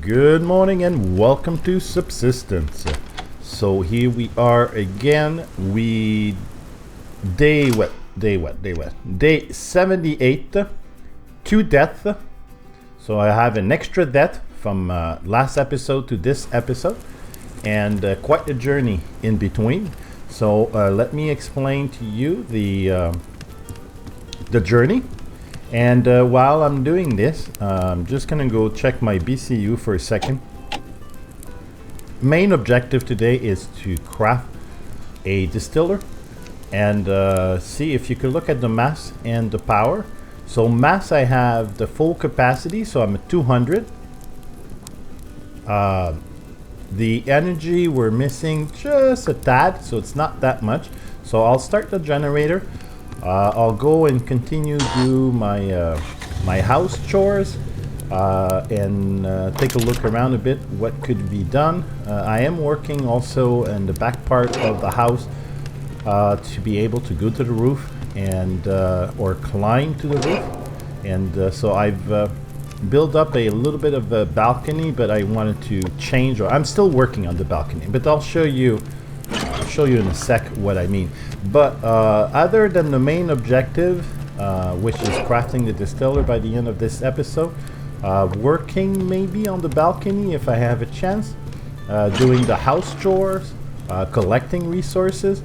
Good morning and welcome to Subsistence. So here we are again. Day 78 to death. So I have an extra death from last episode to this episode, and quite a journey in between. So let me explain to you the journey. And while I'm doing this, I'm just gonna go check my BCU for a second. Main objective today is to craft a distiller and see if you could look at the mass and the power. So mass, I have the full capacity, so I'm at 200. The energy, we're missing just a tad, so it's not that much. So I'll start the generator. I'll go and continue do my my house chores and take a look around a bit what could be done. I am working also in the back part of the house to be able to go to the roof and or climb to the roof, and so I've built up a little bit of a balcony, but I wanted to change, or I'm still working on the balcony, but I'll show you in a sec what I mean. But other than the main objective, which is crafting the distiller by the end of this episode, working maybe on the balcony if I have a chance, doing the house chores, collecting resources.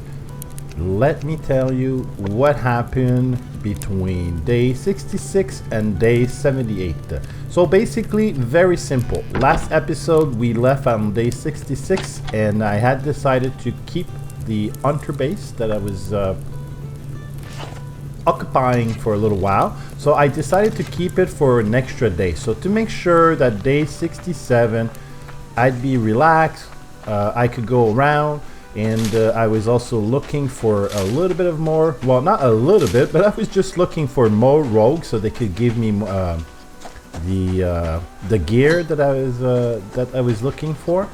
Let me tell you what happened between day 66 and day 78. So basically very simple. Last episode we left on day 66, and I had decided to keep the hunter base that I was occupying for a little while. So I decided to keep it for an extra day. So to make sure that day 67 I'd be relaxed, I could go around, and I was also looking for a little bit of more, well, not a little bit, but I was just looking for more rogues so they could give me the gear that I was looking for.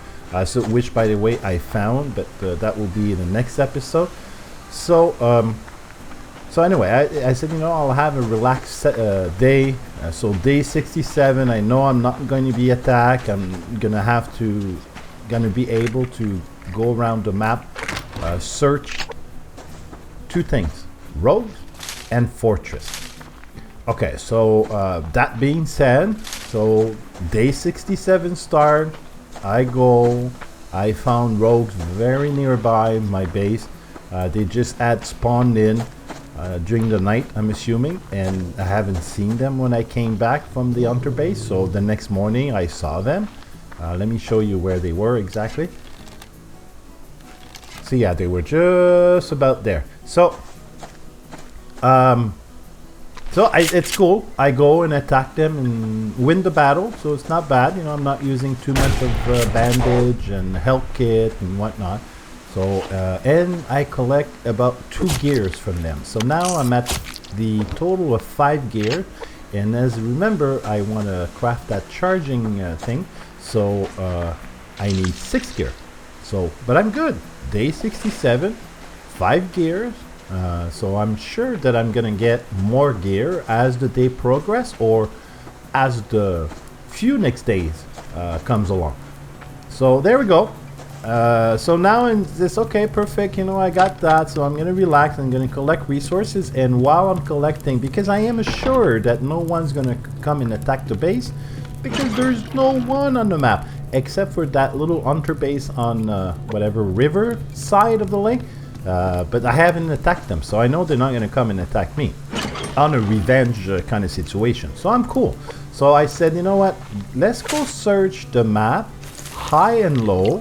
So which, by the way, I found, but that will be in the next episode. So so anyway, I said, I'll have a relaxed day. So day 67, I know I'm not going to be attacked. I'm gonna be able to go around the map, search two things: rogues and fortress. Okay, so that being said, so day 67 start. I found rogues very nearby my base. They just had spawned in during the night, I'm assuming, and I haven't seen them when I came back from the hunter base. So the next morning I saw them. Let me show you where they were exactly. So yeah, they were just about there. So it's cool. I go and attack them and win the battle, so it's not bad. I'm not using too much of bandage and health kit and whatnot. So and I collect about 2 gears from them. So now I'm at the total of 5 gear. And as remember, I want to craft that charging thing. So I need 6 gear. So, but I'm good. Day 67, 5 gears. So I'm sure that I'm gonna get more gear as the day progress, or as the few next days comes along. So there we go. So now in this, okay, perfect. I got that. So I'm gonna relax. I'm gonna collect resources, and while I'm collecting, because I am assured that no one's gonna come and attack the base, because there's no one on the map except for that little hunter base on whatever river side of the lake. But I haven't attacked them, so I know they're not going to come and attack me on a revenge kind of situation. So I'm cool. So I said, you know what? Let's go search the map, high and low,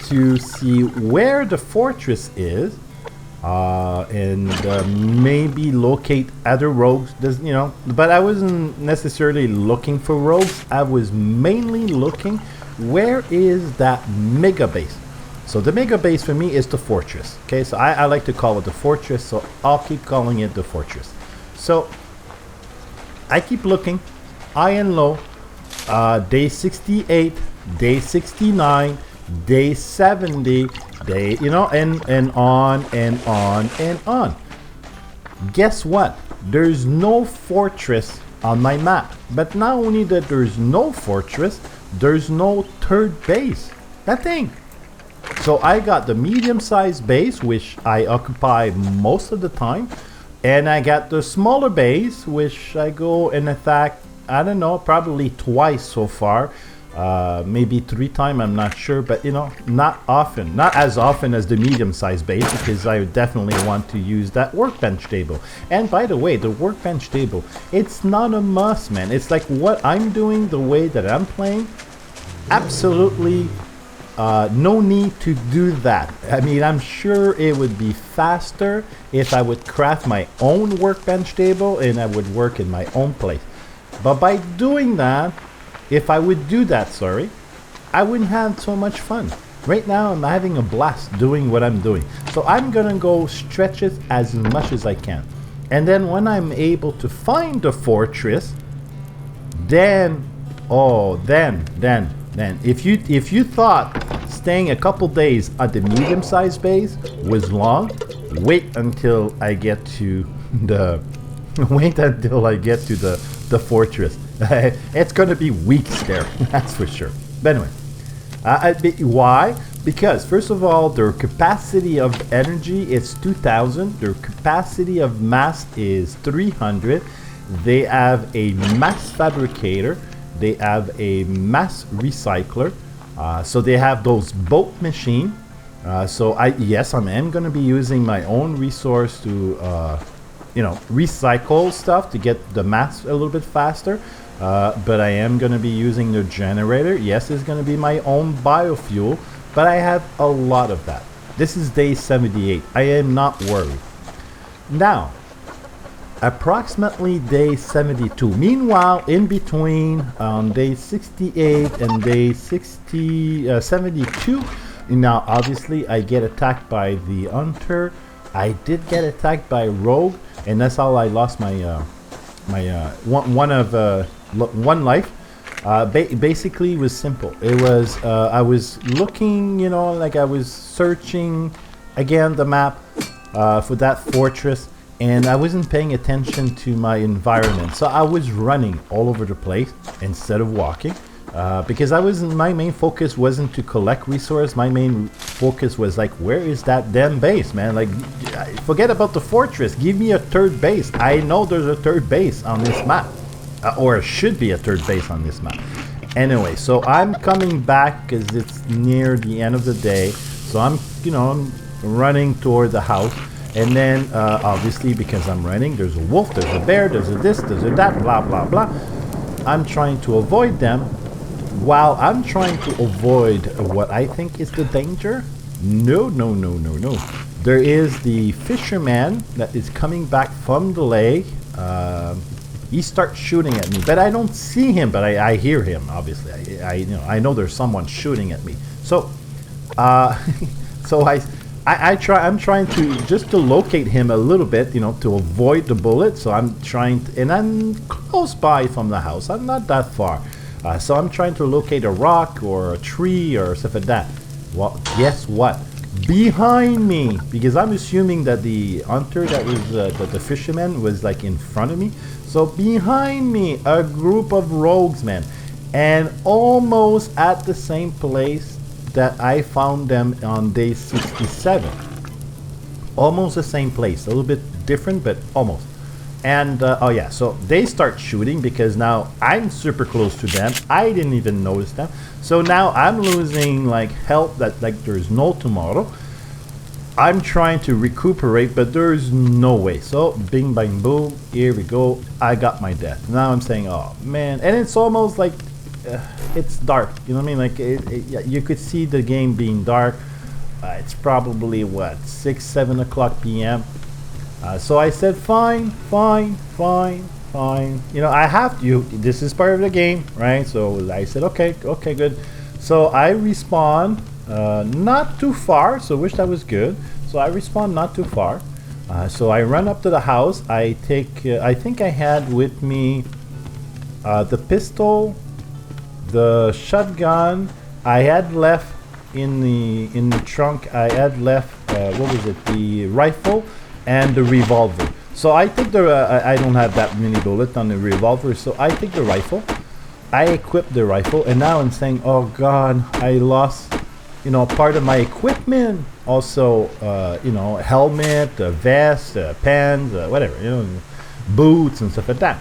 to see where the fortress is, and maybe locate other rogues. But I wasn't necessarily looking for rogues. I was mainly looking, where is that mega base? So the mega base for me is the fortress. Okay, so I like to call it the fortress, so I'll keep calling it the fortress. So I keep looking high and low, day 68, day 69, day 70, day, and on and on and on. Guess what? There's no fortress on my map. But not only that there's no fortress, there's no third base. Nothing. So I got the medium-sized base, which I occupy most of the time, and I got the smaller base, which I go and attack, I don't know, probably twice so far. Maybe 3 times, I'm not sure, but you know, not often, not as often as the medium-sized base, because I definitely want to use that workbench table. And by the way, the workbench table, it's not a must, man. It's like what I'm doing, the way that I'm playing, absolutely no need to do that. I mean, I'm sure it would be faster if I would craft my own workbench table and I would work in my own place. But by doing that, if I would do that, sorry, I wouldn't have so much fun. Right now, I'm having a blast doing what I'm doing. So I'm gonna go stretch it as much as I can. And then when I'm able to find the fortress, then, then, if you thought staying a couple days at the medium-sized base was long, wait until I get to the fortress. It's gonna be weeks there, that's for sure. But anyway, why? Because first of all, their capacity of energy is 2,000. Their capacity of mass is 300. They have a mass fabricator. They have a mass recycler. So they have those boat machine. So I am going to be using my own resource to recycle stuff to get the mass a little bit faster. But I am going to be using the generator. Yes, it's going to be my own biofuel, but I have a lot of that. This is day 78. I am not worried. Now, approximately day 72. Meanwhile, in between day 68 and day 72, now obviously I get attacked by the hunter. I did get attacked by rogue, and that's how I lost my one life. Basically, it was simple. It was I was looking, like I was searching again the map for that fortress. And I wasn't paying attention to my environment, so I was running all over the place instead of walking, because my main focus wasn't to collect resources. My main focus was like, where is that damn base, man? Like, forget about the fortress. Give me a third base. I know there's a third base on this map, or should be a third base on this map. Anyway, so I'm coming back because it's near the end of the day. So I'm running toward the house. And then, obviously, because I'm running, there's a wolf, there's a bear, there's a this, there's a that, blah, blah, blah. I'm trying to avoid them. While I'm trying to avoid what I think is the danger, no. There is the fisherman that is coming back from the lake. He starts shooting at me, but I don't see him, but I hear him, obviously. I know there's someone shooting at me. So, I'm trying to locate him a little bit, to avoid the bullet. So I'm and I'm close by from the house. I'm not that far. So I'm trying to locate a rock or a tree or stuff like that. Well, guess what? Behind me, because I'm assuming that the hunter that was the fisherman was like in front of me. So behind me, a group of rogues, man, and almost at the same place that I found them on day 67. Almost the same place, a little bit different, but almost. And so they start shooting because now I'm super close to them. I didn't even notice them. So now I'm losing like health that like there's no tomorrow. I'm trying to recuperate, but there's no way. So bing bang boom, here we go. I got my death. Now I'm saying, oh man, and it's almost like it's dark, you know what I mean? Like you could see the game being dark. It's probably what, 6-7 o'clock p.m. So I said fine. I have to. This is part of the game, right? So I said okay, good. So I respawn not too far. So wish that was good. So I respawn not too far. So I run up to the house. I take. I think I had with me the pistol. The shotgun I had left in the trunk. I had left the rifle and the revolver. So I take I don't have that many bullets on the revolver, so I take the rifle. I equipped the rifle, and now I'm saying, oh God, I lost, you know, part of my equipment. Also, you know, helmet, vest, pants, whatever, you know, boots and stuff like that.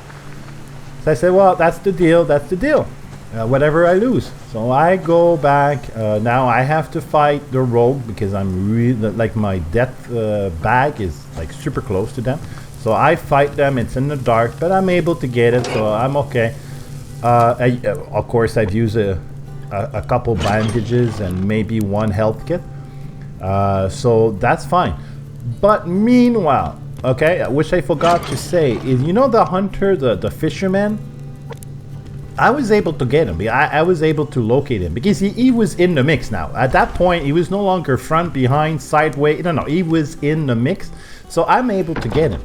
So I said, well, that's the deal. That's the deal. Whatever I lose. So I go back. Now I have to fight the rogue because I'm really like my death bag is like super close to them. So I fight them. It's in the dark, but I'm able to get it, so I'm okay. Of course, I've used a couple bandages and maybe one health kit. So that's fine. But meanwhile, okay, which I forgot to say is, you know, the hunter, the fisherman. I was able to get him. I was able to locate him because he was in the mix now. At that point, he was no longer front, behind, sideways. No, he was in the mix. So I'm able to get him.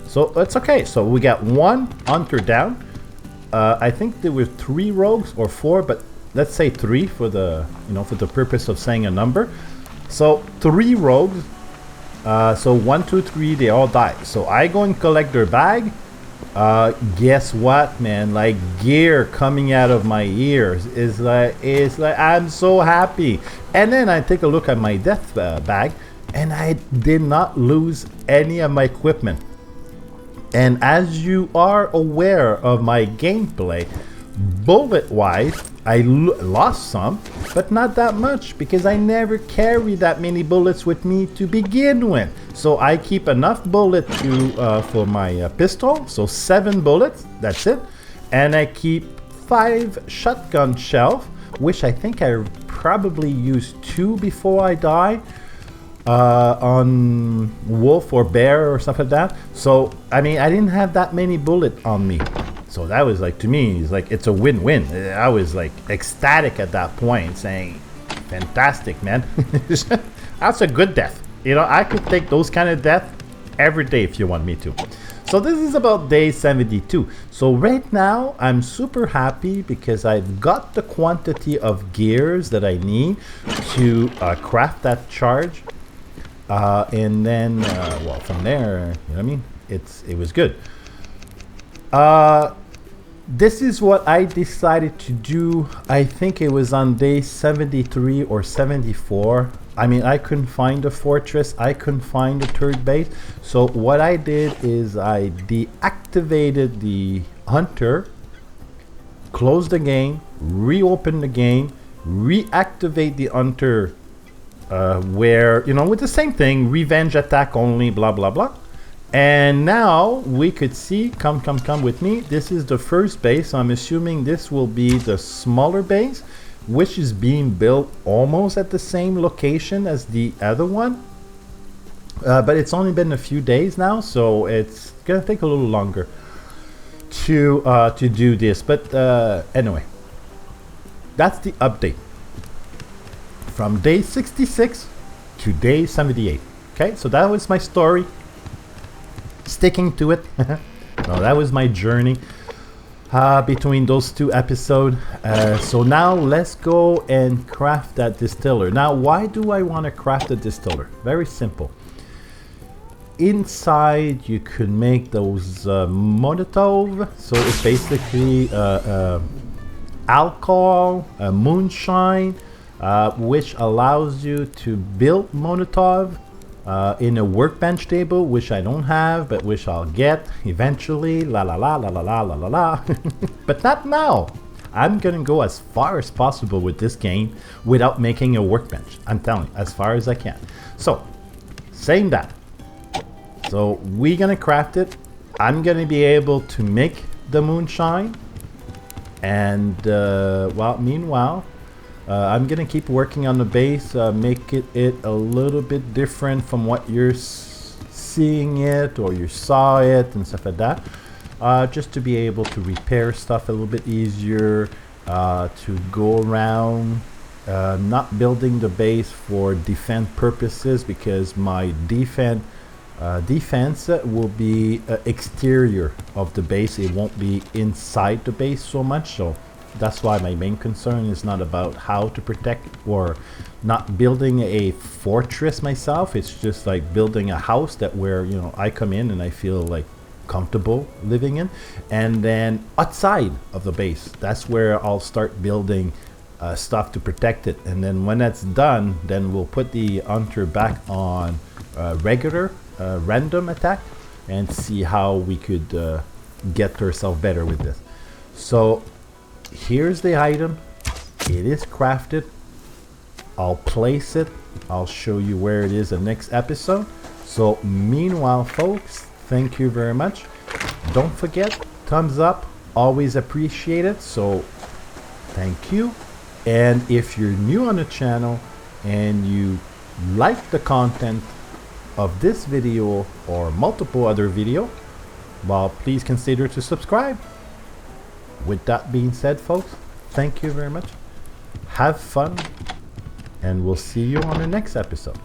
So it's okay. So we got one hunter down. I think there were 3 rogues or 4, but let's say 3 for the, you know, for the purpose of saying a number. So 3 rogues. So 1, 2, 3, they all died. So I go and collect their bag. Guess what, man? Like, gear coming out of my ears is like, I'm so happy. And then I take a look at my death bag, and I did not lose any of my equipment. And as you are aware of my gameplay, bullet wise, I lost some, but not that much because I never carry that many bullets with me to begin with. So I keep enough bullet to for my pistol, so 7 bullets, that's it. And I keep 5 shotgun shells, which I think I probably used 2 before I die. On wolf or bear or stuff like that. So I mean, I didn't have that many bullets on me. So that was like, to me, it's like, it's a win-win. I was like ecstatic at that point, saying, fantastic, man. That's a good death. You know, I could take those kind of death every day if you want me to. So this is about day 72. So right now, I'm super happy because I've got the quantity of gears that I need to craft that charge. And then, well, from there, you know what I mean? It was good. This is what I decided to do. I think it was on day 73 or 74. I mean, I couldn't find a fortress. I couldn't find a third base. So what I did is I deactivated the hunter, closed the game, reopened the game, reactivate the hunter, where, you know, with the same thing, revenge attack only, blah, blah, blah. And now we could see, come with me. This is the first base. I'm assuming this will be the smaller base, which is being built almost at the same location as the other one. But it's only been a few days now, so it's gonna take a little longer to do this. But anyway, that's the update from day 66 to day 78. Okay, so that was my story. Sticking to it. No, that was my journey between those 2 episodes. So now let's go and craft that distiller. Now, why do I want to craft a distiller? Very simple. Inside, you could make those Molotov. So it's basically alcohol, moonshine, which allows you to build Molotov in a workbench table, which I don't have, but which I'll get eventually. La la la la la la la la la. But not now. I'm gonna go as far as possible with this game without making a workbench. I'm telling you, as far as I can. So, saying that, so we're gonna craft it. I'm gonna be able to make the moonshine, and well, meanwhile, I'm gonna keep working on the base, make it a little bit different from what you're seeing it or you saw it and stuff like that, just to be able to repair stuff a little bit easier, to go around, not building the base for defense purposes, because my defense will be exterior of the base. It won't be inside the base so much. So that's why my main concern is not about how to protect or not building a fortress myself. It's just like building a house that where, you know, I come in and I feel like comfortable living in. And then outside of the base, that's where I'll start building stuff to protect it. And then when that's done, then we'll put the hunter back on regular random attack and see how we could get ourselves better with this. So here's the item. It is crafted. I'll place it. I'll show you where it is the next episode. So meanwhile, folks, thank you very much. Don't forget, thumbs up, always appreciate it. So thank you. And if you're new on the channel and you like the content of this video or multiple other video, well, please consider to subscribe. With that being said, folks, thank you very much. Have fun, and we'll see you on the next episode.